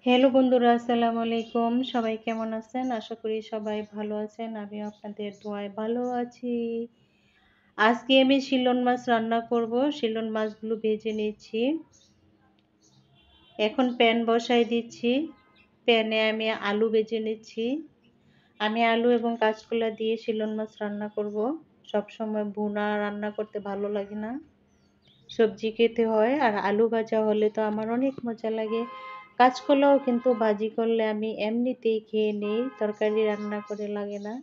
Hello বন্ধুরা, আসসালামু আলাইকুম। সবাই কেমন আছেন? আশা করি সবাই ভালো আছেন। আমিও আপনাদের দোয়ায় ভালো আছি। আজকে আমি শিলন মাছ রান্না করব। শিলন মাছগুলো ভেজে নিচ্ছি। এখন প্যান বসাই দিচ্ছি। প্যানে আমি আলু ভেজে নিচ্ছি। আমি আলু এবং কাঁচকলা দিয়ে শিলন মাছ রান্না করব। সবসময় ভুনা রান্না করতে ভালো লাগে না, সবজি খেতে হয়। আর আলু ভাজা হলে তো আমার অনেক মজা লাগে। কাঁচকলাও কিন্তু ভাজি করলে আমি এমনিতেই খেয়ে নিই, তরকারি রান্না করে লাগে না।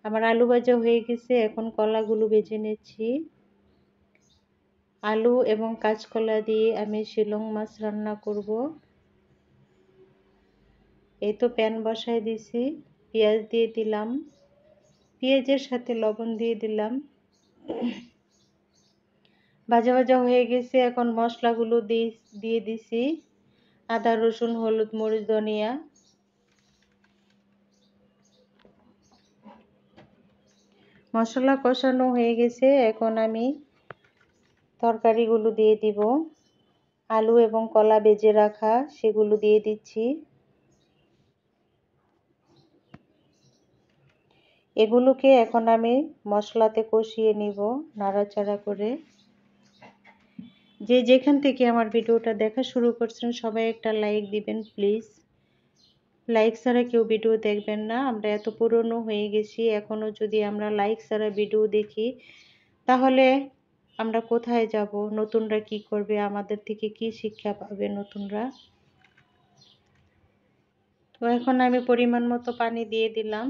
আমার আলু ভাজা হয়ে গেছে, এখন কলাগুলো ভেজে নিচ্ছি। আলু এবং কাঁচকলা দিয়ে আমি শিলং মাছ রান্না করব। এই তো প্যান বসাই দিছি, পেঁয়াজ দিয়ে দিলাম, পেঁয়াজের সাথে লবণ দিয়ে দিলাম। ভাজা ভাজা হয়ে গেছে, এখন মশলাগুলো দিয়ে দিছি। আদা, রসুন, হলুদ, মরিচ, ধনিয়া। মশলা কষানো হয়ে গেছে, এখন আমি তরকারিগুলো দিয়ে দিব। আলু এবং কলা ভেজে রাখা সেগুলো দিয়ে দিচ্ছি। এগুলোকে এখন আমি মশলাতে কষিয়ে নিব নাড়াচাড়া করে। যে যেখান থেকে আমার ভিডিওটা দেখা শুরু করছেন সবাই একটা লাইক দিবেন প্লিজ। লাইক ছাড়া কেউ ভিডিও দেখবেন না। আমরা এত পুরনো হয়ে গেছি, এখনো যদি আমরা লাইক ছাড়া ভিডিও দেখি তাহলে আমরা কোথায় যাব? নতুনরা কি করবে? আমাদের থেকে কি শিক্ষা পাবে নতুনরা? তো এখন আমি পরিমাণ মতো পানি দিয়ে দিলাম।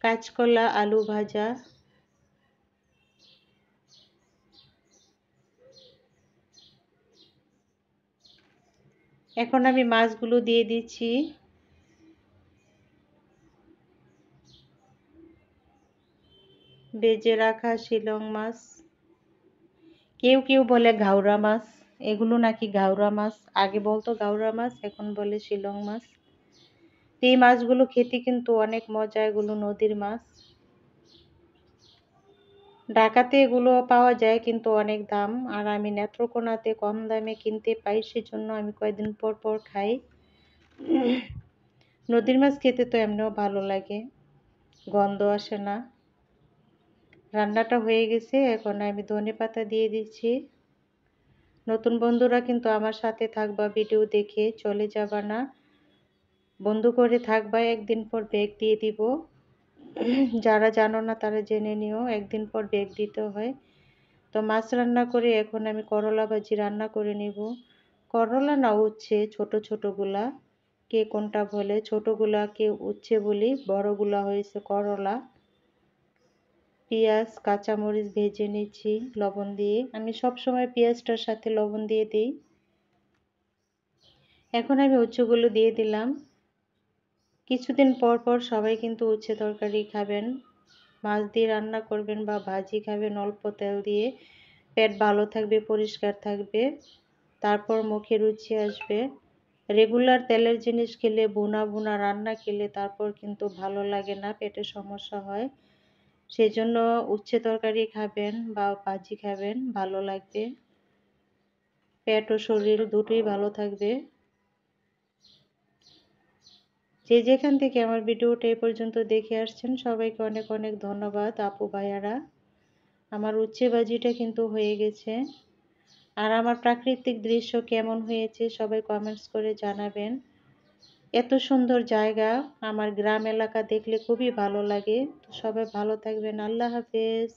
কাঁচকলা আলু ভাজা, এখন আমি মাছগুলো দিয়ে দিচ্ছি। ভেজে রাখা শিলং মাছ, কেউ কেউ বলে ঘাওড়া মাছ, এগুলো নাকি ঘাওড়া মাছ। আগে বলতো ঘাওড়া মাছ, এখন বলে শিলং মাছ। এই মাছগুলো খেতে কিন্তু অনেক মজা, এগুলো নদীর মাছ। ঢাকাতে এগুলো পাওয়া যায় কিন্তু অনেক দাম, আর আমি নেত্রকোনাতে কম দামে কিনতে পাই, সেজন্য আমি কয়েকদিন পর পর খাই। নদীর মাছ খেতে তো এমনিও ভালো লাগে, গন্ধ আসে না। রান্নাটা হয়ে গেছে, এখন আমি ধনেপাতা দিয়ে দিচ্ছি। নতুন বন্ধুরা কিন্তু আমার সাথে থাকবা, ভিডিও দেখে চলে যাবা না, বন্ধু করে থাকবা। একদিন পর ব্যাগ দিয়ে দিব। যারা জানো না তারা জেনে নিও, একদিন পর ব্যাগ দিতে হয়। তো মাছ রান্না করে এখন আমি করলা ভাজি রান্না করে নিব। করলা না উচ্ছে, ছোট ছোটগুলা, কে কোনটা বলে, ছোটগুলাকে উচ্ছে বলি, বড়গুলা হয়েছে করলা। পেঁয়াজ কাঁচামরিচ ভেজে নিচ্ছি লবণ দিয়ে। আমি সব সময় পেঁয়াজটার সাথে লবণ দিয়ে দিই। এখন আমি উচ্ছেগুলো দিয়ে দিলাম। কিছুদিন পর পর সবাই কিন্তু উচ্ছে তরকারি খাবেন, মাছ দিয়ে রান্না করবেন বা ভাজি খাবেন অল্প তেল দিয়ে। পেট ভালো থাকবে, পরিষ্কার থাকবে, তারপর মুখে রুচি আসবে। রেগুলার তেলের জিনিস খেলে, ভুনা ভুনা রান্না খেলে তারপর কিন্তু ভালো লাগে না, পেটে সমস্যা হয়। সেই জন্য উচ্ছে তরকারি খাবেন বা ভাজি খাবেন, ভালো লাগবে, পেট ও শরীর দুটোই ভালো থাকবে। যে যেখান থেকে আমার ভিডিওটা এই পর্যন্ত দেখে আসছেন সবাইকে অনেক অনেক ধন্যবাদ আপু ভাইয়ারা। আমার উচ্ছে ভাজিটা কিন্তু হয়ে গেছে। আর আমার প্রাকৃতিক দৃশ্য কেমন হয়েছে সবাই কমেন্টস করে জানাবেন। এত সুন্দর জায়গা, আমার গ্রাম এলাকা দেখলে খুবই ভালো লাগে। তো সবাই ভালো থাকবেন। আল্লাহ হাফেজ।